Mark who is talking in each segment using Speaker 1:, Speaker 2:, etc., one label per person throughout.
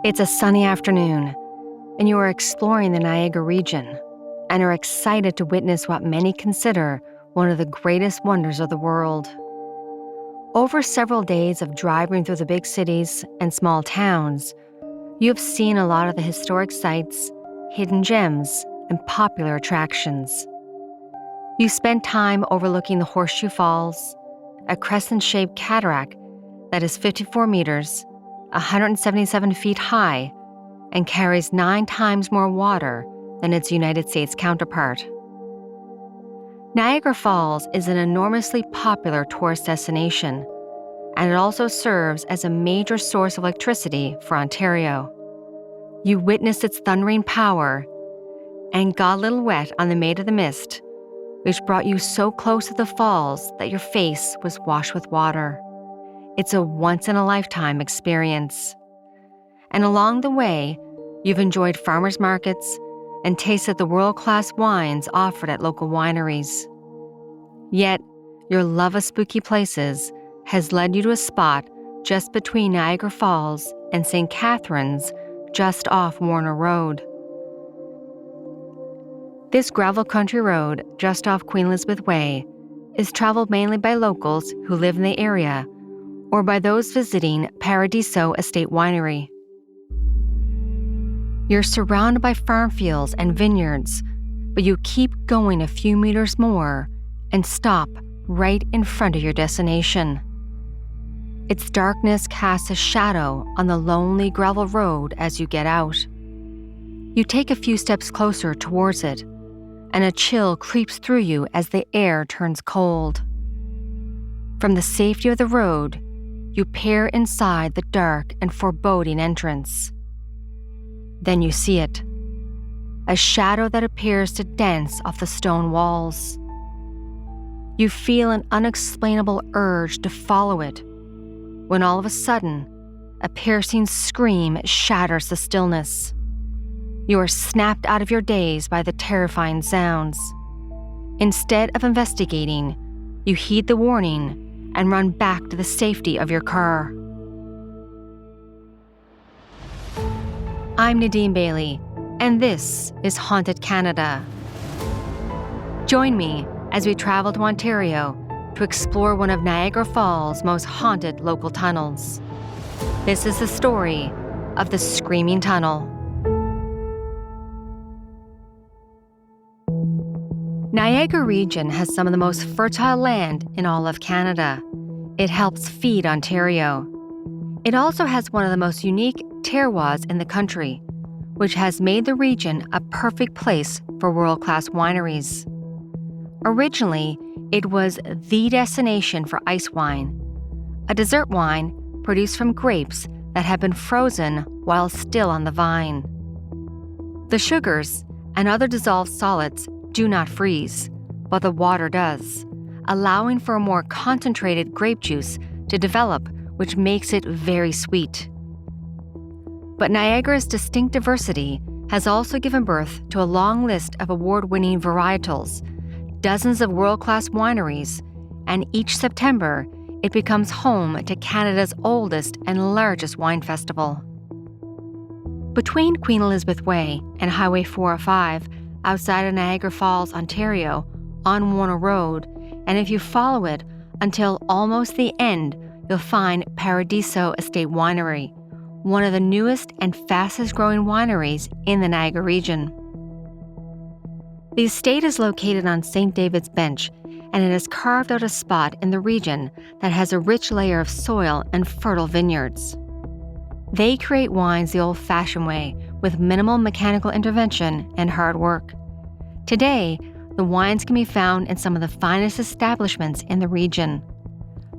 Speaker 1: It's a sunny afternoon, and you are exploring the Niagara region and are excited to witness what many consider one of the greatest wonders of the world. Over several days of driving through the big cities and small towns, you have seen a lot of the historic sites, hidden gems, and popular attractions. You spent time overlooking the Horseshoe Falls, a crescent-shaped cataract that is 54 meters, 177 feet high, and carries 9 times more water than its United States counterpart. Niagara Falls is an enormously popular tourist destination, and it also serves as a major source of electricity for Ontario. You witnessed its thundering power and got a little wet on the Maid of the Mist, which brought you so close to the falls that your face was washed with water. It's a once-in-a-lifetime experience. And along the way, you've enjoyed farmers markets and tasted the world-class wines offered at local wineries. Yet, your love of spooky places has led you to a spot just between Niagara Falls and St. Catharines, just off Warner Road. This gravel country road, just off Queen Elizabeth Way, is traveled mainly by locals who live in the area or by those visiting Paradiso Estate Winery. You're surrounded by farm fields and vineyards, but you keep going a few meters more and stop right in front of your destination. Its darkness casts a shadow on the lonely gravel road as you get out. You take a few steps closer towards it, and a chill creeps through you as the air turns cold. From the safety of the road, you peer inside the dark and foreboding entrance. Then you see it, a shadow that appears to dance off the stone walls. You feel an unexplainable urge to follow it, when all of a sudden, a piercing scream shatters the stillness. You are snapped out of your daze by the terrifying sounds. Instead of investigating, you heed the warning and run back to the safety of your car. I'm Nadine Bailey, and this is Haunted Canada. Join me as we travel to Ontario to explore one of Niagara Falls' most haunted local tunnels. This is the story of the Screaming Tunnel. Niagara region has some of the most fertile land in all of Canada. It helps feed Ontario. It also has one of the most unique terroirs in the country, which has made the region a perfect place for world-class wineries. Originally, it was the destination for ice wine, a dessert wine produced from grapes that had been frozen while still on the vine. The sugars and other dissolved solids do not freeze, but the water does, allowing for a more concentrated grape juice to develop, which makes it very sweet. But Niagara's distinct diversity has also given birth to a long list of award-winning varietals, dozens of world-class wineries, and each September, it becomes home to Canada's oldest and largest wine festival. Between Queen Elizabeth Way and Highway 405, outside of Niagara Falls, Ontario, on Warner Road, and if you follow it until almost the end, you'll find Paradiso Estate Winery, one of the newest and fastest-growing wineries in the Niagara region. The estate is located on St. David's Bench, and it has carved out a spot in the region that has a rich layer of soil and fertile vineyards. They create wines the old-fashioned way, with minimal mechanical intervention and hard work. Today, the wines can be found in some of the finest establishments in the region.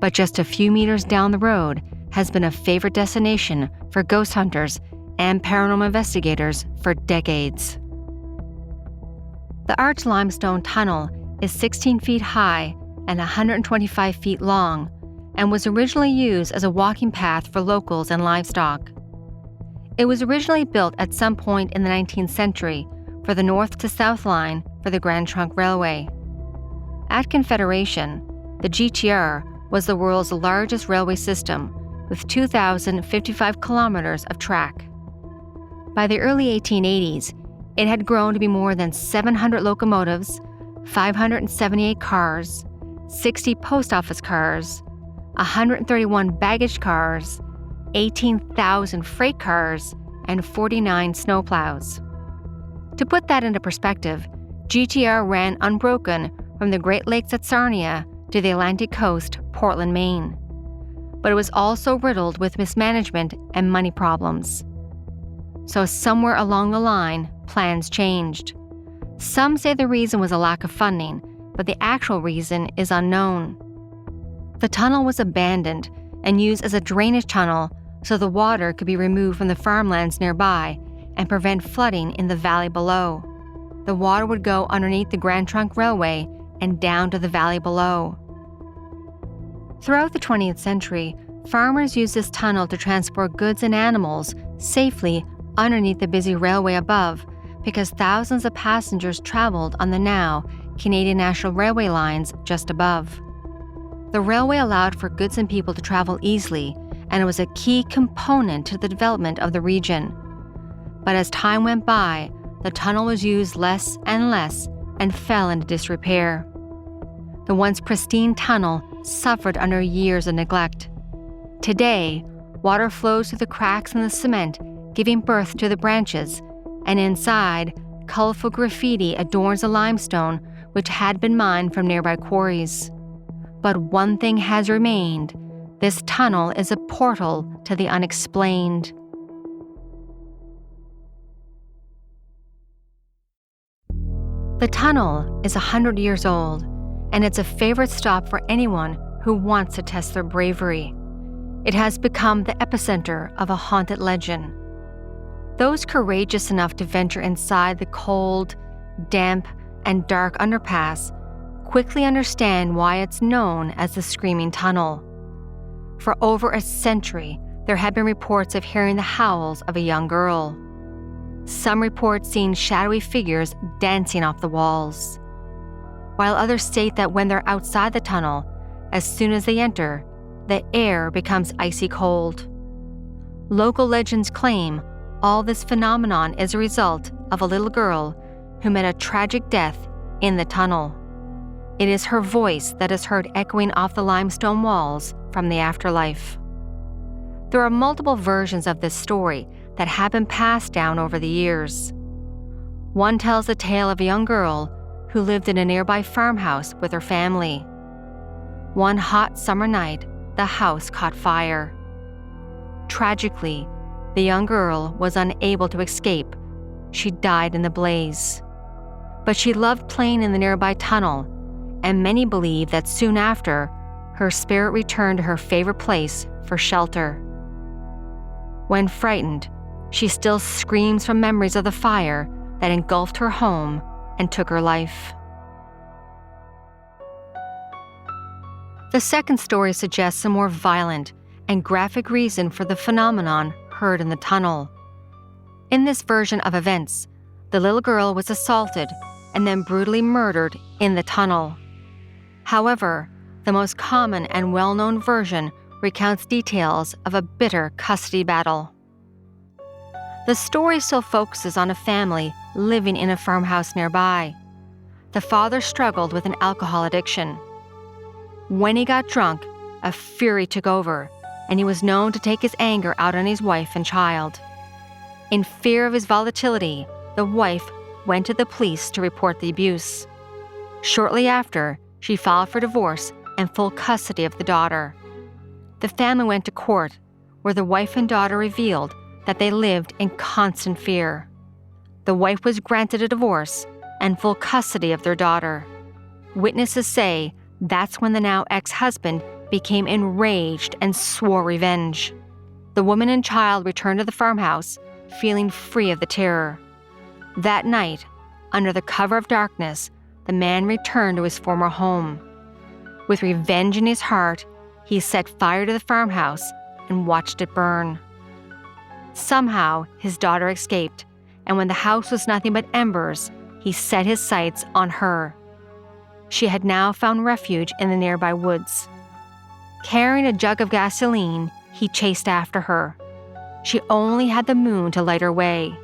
Speaker 1: But just a few meters down the road has been a favorite destination for ghost hunters and paranormal investigators for decades. The arched limestone tunnel is 16 feet high and 125 feet long, and was originally used as a walking path for locals and livestock. It was originally built at some point in the 19th century for the north to south line for the Grand Trunk Railway. At Confederation, the GTR was the world's largest railway system with 2,055 kilometers of track. By the early 1880s, it had grown to be more than 700 locomotives, 578 cars, 60 post office cars, 131 baggage cars, 18,000 freight cars, and 49 snowplows. To put that into perspective, GTR ran unbroken from the Great Lakes at Sarnia to the Atlantic coast, Portland, Maine. But it was also riddled with mismanagement and money problems. So somewhere along the line, plans changed. Some say the reason was a lack of funding, but the actual reason is unknown. The tunnel was abandoned and used as a drainage tunnel so the water could be removed from the farmlands nearby and prevent flooding in the valley below. The water would go underneath the Grand Trunk Railway and down to the valley below. Throughout the 20th century, farmers used this tunnel to transport goods and animals safely underneath the busy railway above because thousands of passengers traveled on the now Canadian National Railway lines just above. The railway allowed for goods and people to travel easily, and it was a key component to the development of the region. But as time went by, the tunnel was used less and fell into disrepair. The once pristine tunnel suffered under years of neglect. Today, water flows through the cracks in the cement, giving birth to the branches, and inside, colorful graffiti adorns the limestone which had been mined from nearby quarries. But one thing has remained: this tunnel is a portal to the unexplained. The tunnel is 100 years old, and it's a favorite stop for anyone who wants to test their bravery. It has become the epicenter of a haunted legend. Those courageous enough to venture inside the cold, damp, and dark underpass quickly understand why it's known as the Screaming Tunnel. For over a century, there have been reports of hearing the howls of a young girl. Some report seeing shadowy figures dancing off the walls, while others state that when they're outside the tunnel, as soon as they enter, the air becomes icy cold. Local legends claim all this phenomenon is a result of a little girl who met a tragic death in the tunnel. It is her voice that is heard echoing off the limestone walls from the afterlife. There are multiple versions of this story that have been passed down over the years. One tells the tale of a young girl who lived in a nearby farmhouse with her family. One hot summer night, the house caught fire. Tragically, the young girl was unable to escape. She died in the blaze. But she loved playing in the nearby tunnel, and many believe that soon after, her spirit returned to her favorite place for shelter. When frightened, she still screams from memories of the fire that engulfed her home and took her life. The second story suggests a more violent and graphic reason for the phenomenon heard in the tunnel. In this version of events, the little girl was assaulted and then brutally murdered in the tunnel. However, the most common and well-known version recounts details of a bitter custody battle. The story still focuses on a family living in a farmhouse nearby. The father struggled with an alcohol addiction. When he got drunk, a fury took over, and he was known to take his anger out on his wife and child. In fear of his volatility, the wife went to the police to report the abuse. Shortly after, she filed for divorce and full custody of the daughter. The family went to court, where the wife and daughter revealed that they lived in constant fear. The wife was granted a divorce and full custody of their daughter. Witnesses say that's when the now ex-husband became enraged and swore revenge. The woman and child returned to the farmhouse, feeling free of the terror. That night, under the cover of darkness, the man returned to his former home. With revenge in his heart, he set fire to the farmhouse and watched it burn. Somehow, his daughter escaped, and when the house was nothing but embers, he set his sights on her. She had now found refuge in the nearby woods. Carrying a jug of gasoline, he chased after her. She only had the moon to light her way.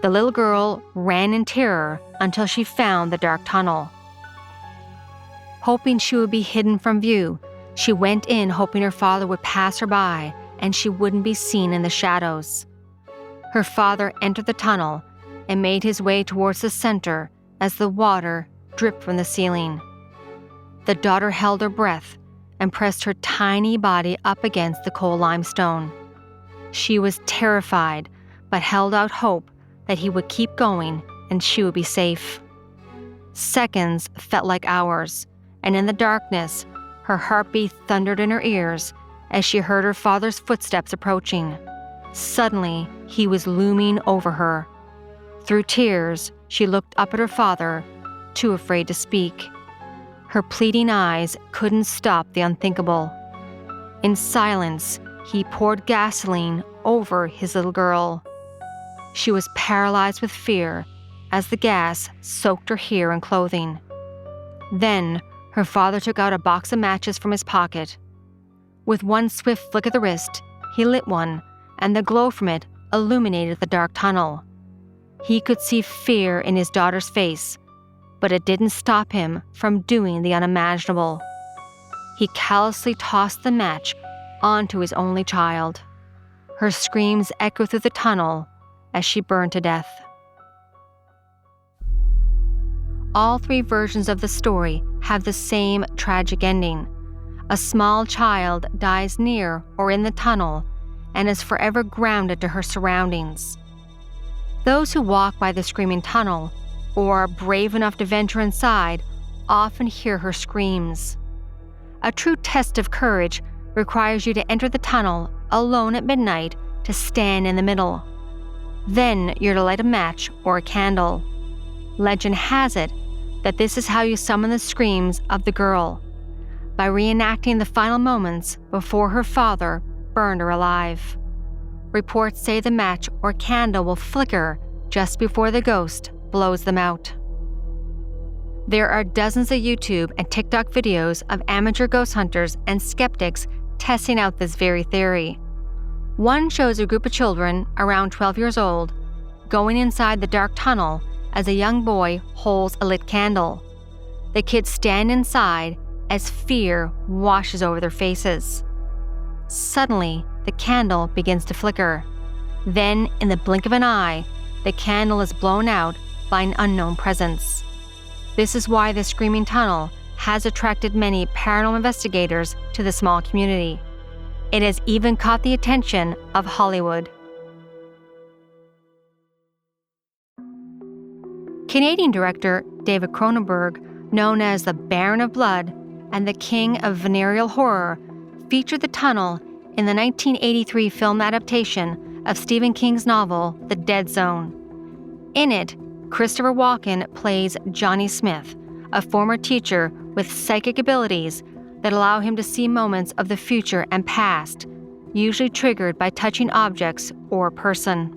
Speaker 1: The little girl ran in terror until she found the dark tunnel. Hoping she would be hidden from view, she went in hoping her father would pass her by and she wouldn't be seen in the shadows. Her father entered the tunnel and made his way towards the center as the water dripped from the ceiling. The daughter held her breath and pressed her tiny body up against the cold limestone. She was terrified, but held out hope that he would keep going and she would be safe. Seconds felt like hours, and in the darkness, her heartbeat thundered in her ears as she heard her father's footsteps approaching. Suddenly, he was looming over her. Through tears, she looked up at her father, too afraid to speak. Her pleading eyes couldn't stop the unthinkable. In silence, he poured gasoline over his little girl. She was paralyzed with fear as the gas soaked her hair and clothing. Then, her father took out a box of matches from his pocket. With one swift flick of the wrist, he lit one, and the glow from it illuminated the dark tunnel. He could see fear in his daughter's face, but it didn't stop him from doing the unimaginable. He callously tossed the match onto his only child. Her screams echoed through the tunnel as she burned to death. All three versions of the story have the same tragic ending. A small child dies near or in the tunnel and is forever grounded to her surroundings. Those who walk by the screaming tunnel or are brave enough to venture inside often hear her screams. A true test of courage requires you to enter the tunnel alone at midnight to stand in the middle. Then you're to light a match or a candle. Legend has it that this is how you summon the screams of the girl, by reenacting the final moments before her father burned her alive. Reports say the match or candle will flicker just before the ghost blows them out. There are dozens of YouTube and TikTok videos of amateur ghost hunters and skeptics testing out this very theory. One shows a group of children around 12 years old going inside the dark tunnel as a young boy holds a lit candle. The kids stand inside as fear washes over their faces. Suddenly, the candle begins to flicker. Then, in the blink of an eye, the candle is blown out by an unknown presence. This is why the Screaming Tunnel has attracted many paranormal investigators to the small community. It has even caught the attention of Hollywood. Canadian director David Cronenberg, known as the Baron of Blood and the King of Venereal Horror, featured the tunnel in the 1983 film adaptation of Stephen King's novel The Dead Zone. In it, Christopher Walken plays Johnny Smith, a former teacher with psychic abilities that allow him to see moments of the future and past, usually triggered by touching objects or a person.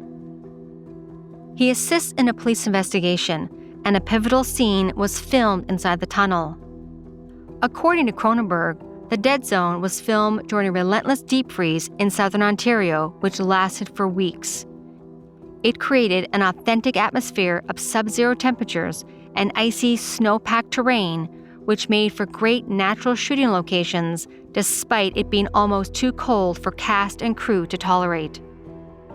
Speaker 1: He assists in a police investigation, and a pivotal scene was filmed inside the tunnel. According to Cronenberg, The Dead Zone was filmed during a relentless deep freeze in southern Ontario, which lasted for weeks. It created an authentic atmosphere of sub-zero temperatures and icy, snow-packed terrain, which made for great natural shooting locations despite it being almost too cold for cast and crew to tolerate.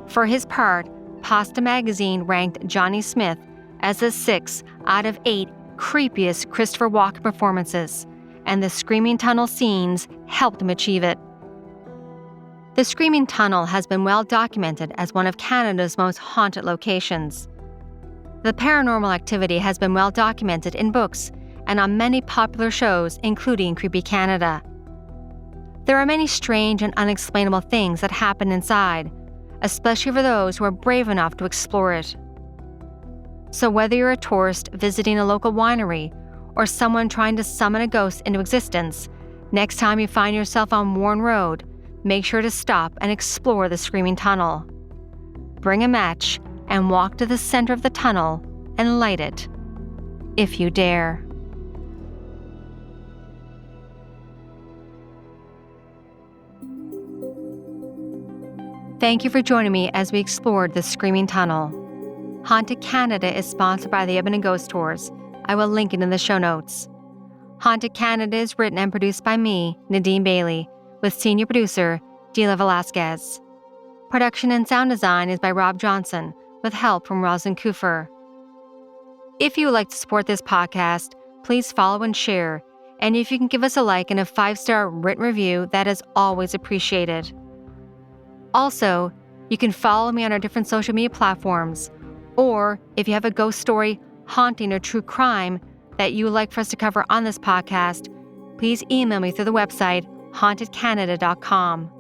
Speaker 1: For his part, Pasta Magazine ranked Johnny Smith as the 6 out of 8 creepiest Christopher Walken performances, and the Screaming Tunnel scenes helped him achieve it. The Screaming Tunnel has been well documented as one of Canada's most haunted locations. The paranormal activity has been well documented in books and on many popular shows, including Creepy Canada. There are many strange and unexplainable things that happen inside, especially for those who are brave enough to explore it. So whether you're a tourist visiting a local winery or someone trying to summon a ghost into existence, next time you find yourself on Warren Road, make sure to stop and explore the Screaming Tunnel. Bring a match and walk to the center of the tunnel and light it, if you dare. Thank you for joining me as we explored the Screaming Tunnel. Haunted Canada is sponsored by the Edmonton Ghost Tours. I will link it in the show notes. Haunted Canada is written and produced by me, Nadine Bailey, with senior producer, Dila Velasquez. Production and sound design is by Rob Johnson, with help from Roslyn Kufer. If you would like to support this podcast, please follow and share. And if you can give us a like and a 5-star written review, that is always appreciated. Also, you can follow me on our different social media platforms. Or if you have a ghost story, haunting, or true crime that you would like for us to cover on this podcast, please email me through the website hauntedcanada.com.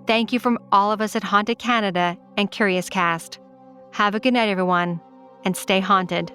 Speaker 1: Thank you from all of us at Haunted Canada and Curious Cast. Have a good night, everyone, and stay haunted.